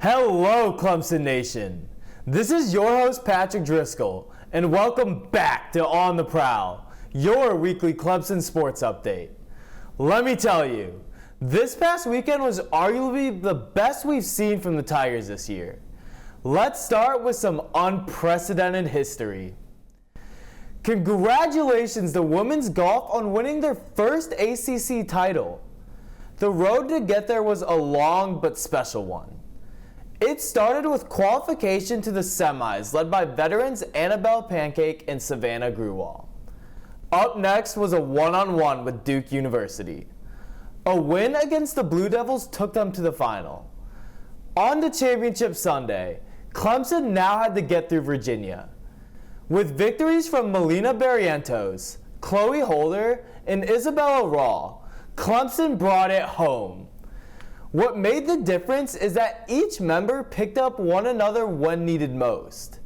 Hello, Clemson Nation. This is your host, Patrick Driscoll, and welcome back to On the Prowl, your weekly Clemson sports update. Let me tell you, this past weekend was arguably the best we've seen from the Tigers this year. Let's start with some unprecedented history. Congratulations to women's golf on winning their first ACC title. The road to get there was a long but special one. It started with qualification to the semis led by veterans Annabelle Pancake and Savannah Grewal. Up next was a one-on-one with Duke University. A win against the Blue Devils took them to the final. On to Championship Sunday, Clemson now had to get through Virginia. With victories from Melina Barrientos, Chloe Holder, and Isabella Raw, Clemson brought it home. What made the difference is that each member picked up one another when needed most.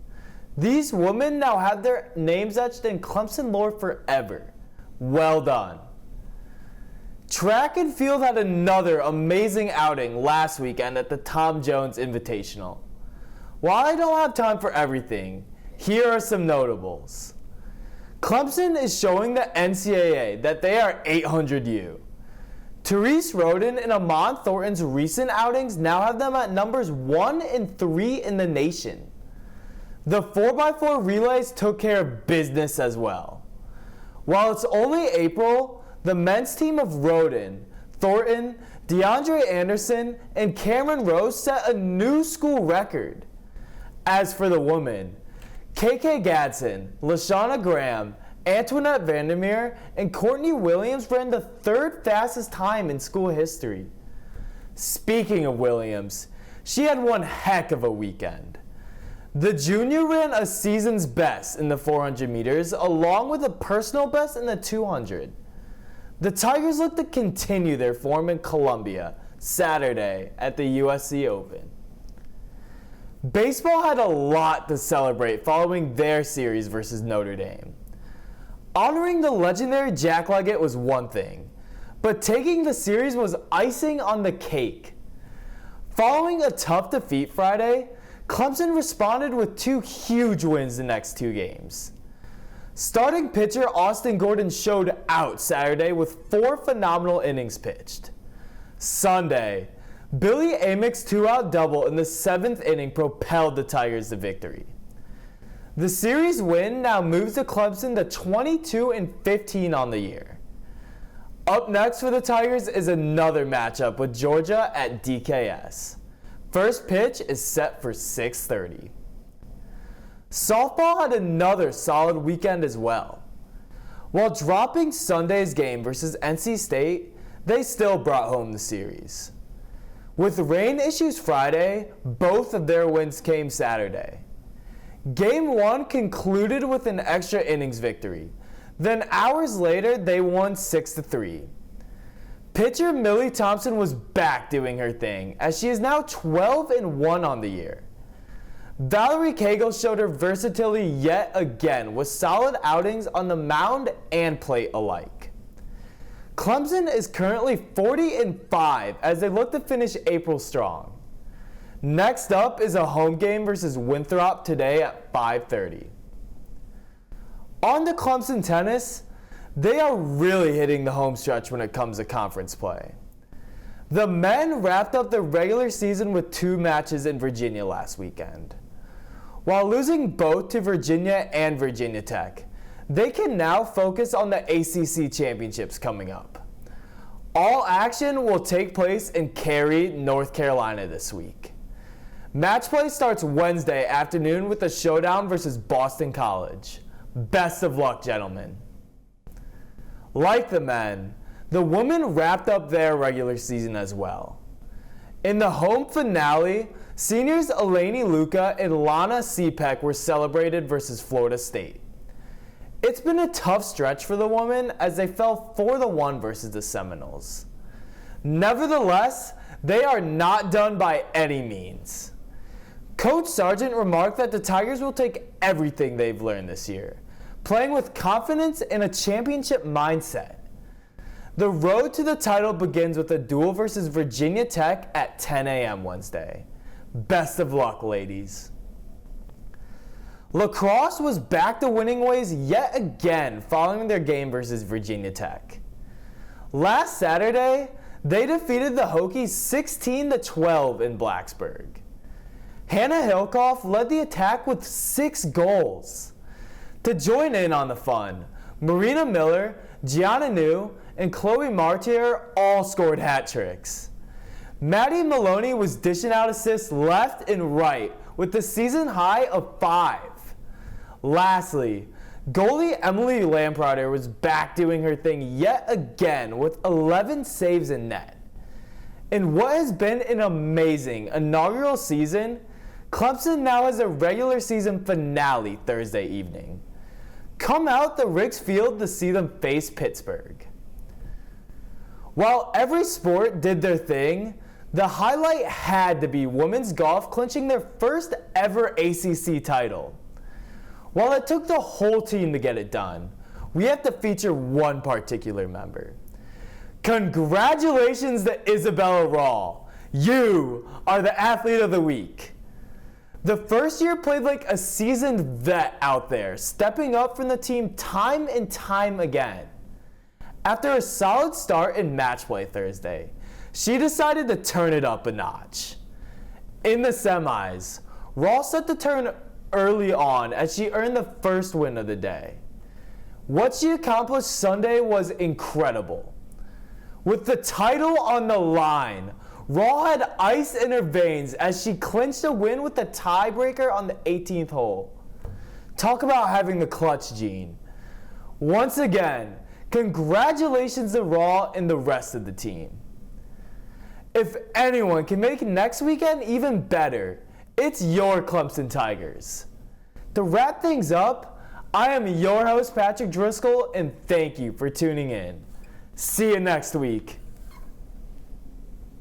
These women now have their names etched in Clemson lore forever. Well done. Track and field had another amazing outing last weekend at the Tom Jones Invitational. While I don't have time for everything, here are some notables. Clemson is showing the NCAA that they are 800U. Therese Roden and Amon Thornton's recent outings now have them at numbers 1 and 3 in the nation. The 4x4 relays took care of business as well. While it's only April, the men's team of Roden, Thornton, DeAndre Anderson, and Cameron Rose set a new school record. As for the women, KK Gadsden, Lashana Graham, Antoinette Vandermeer, and Courtney Williams ran the third fastest time in school history. Speaking of Williams, she had one heck of a weekend. The junior ran a season's best in the 400 meters, along with a personal best in the 200. The Tigers look to continue their form in Columbia Saturday at the USC Open. Baseball had a lot to celebrate following their series versus Notre Dame. Honoring the legendary Jack Leggett was one thing, but taking the series was icing on the cake. Following a tough defeat Friday, Clemson responded with two huge wins the next two games. Starting pitcher Austin Gordon showed out Saturday with 4 phenomenal innings pitched. Sunday, Billy Amick's 2-out double in the 7th inning propelled the Tigers to victory. The series win now moves the Clemson to 22-15 on the year. Up next for the Tigers is another matchup with Georgia at DKS. First pitch is set for 6:30. Softball had another solid weekend as well. While dropping Sunday's game versus NC State, they still brought home the series. With rain issues Friday, both of their wins came Saturday. Game 1 concluded with an extra innings victory. Then hours later, they won 6-3. Pitcher Millie Thompson was back doing her thing, as she is now 12-1 on the year. Valerie Cagle showed her versatility yet again with solid outings on the mound and plate alike. Clemson is currently 40-5 as they look to finish April strong. Next up is a home game versus Winthrop today at 5:30. On to Clemson tennis, they are really hitting the home stretch when it comes to conference play. The men wrapped up their regular season with 2 matches in Virginia last weekend. While losing both to Virginia and Virginia Tech, they can now focus on the ACC championships coming up. All action will take place in Cary, North Carolina this week. Match play starts Wednesday afternoon with a showdown versus Boston College. Best of luck, gentlemen. Like the men, the women wrapped up their regular season as well. In the home finale, seniors Eleni Luka and Lana Cepek were celebrated versus Florida State. It's been a tough stretch for the women as they fell 4-1 versus the Seminoles. Nevertheless, they are not done by any means. Coach Sargent remarked that the Tigers will take everything they've learned this year, playing with confidence and a championship mindset. The road to the title begins with a duel versus Virginia Tech at 10 a.m. Wednesday. Best of luck, ladies. Lacrosse was back to winning ways yet again following their game versus Virginia Tech. Last Saturday, they defeated the Hokies 16-12 in Blacksburg. Hannah Hilkoff led the attack with 6 goals. To join in on the fun, Marina Miller, Gianna New, and Chloe Martier all scored hat tricks. Maddie Maloney was dishing out assists left and right with the season high of 5. Lastly, goalie Emily Lamprider was back doing her thing yet again with 11 saves in net. In what has been an amazing inaugural season, Clemson now has a regular season finale Thursday evening. Come out to Ricks Field to see them face Pittsburgh. While every sport did their thing, the highlight had to be women's golf clinching their first ever ACC title. While it took the whole team to get it done, we have to feature one particular member. Congratulations to Isabella Rawl. You are the athlete of the week. The first year played like a seasoned vet out there, stepping up from the team time and time again. After a solid start in match play Thursday, she decided to turn it up a notch. In the semis, Rawl set the turn early on as she earned the first win of the day. What she accomplished Sunday was incredible. With the title on the line, Rawl had ice in her veins as she clinched a win with the tiebreaker on the 18th hole. Talk about having the clutch gene. Once again, congratulations to Rawl and the rest of the team. If anyone can make next weekend even better, it's your Clemson Tigers. To wrap things up, I am your host, Patrick Driscoll, and thank you for tuning in. See you next week.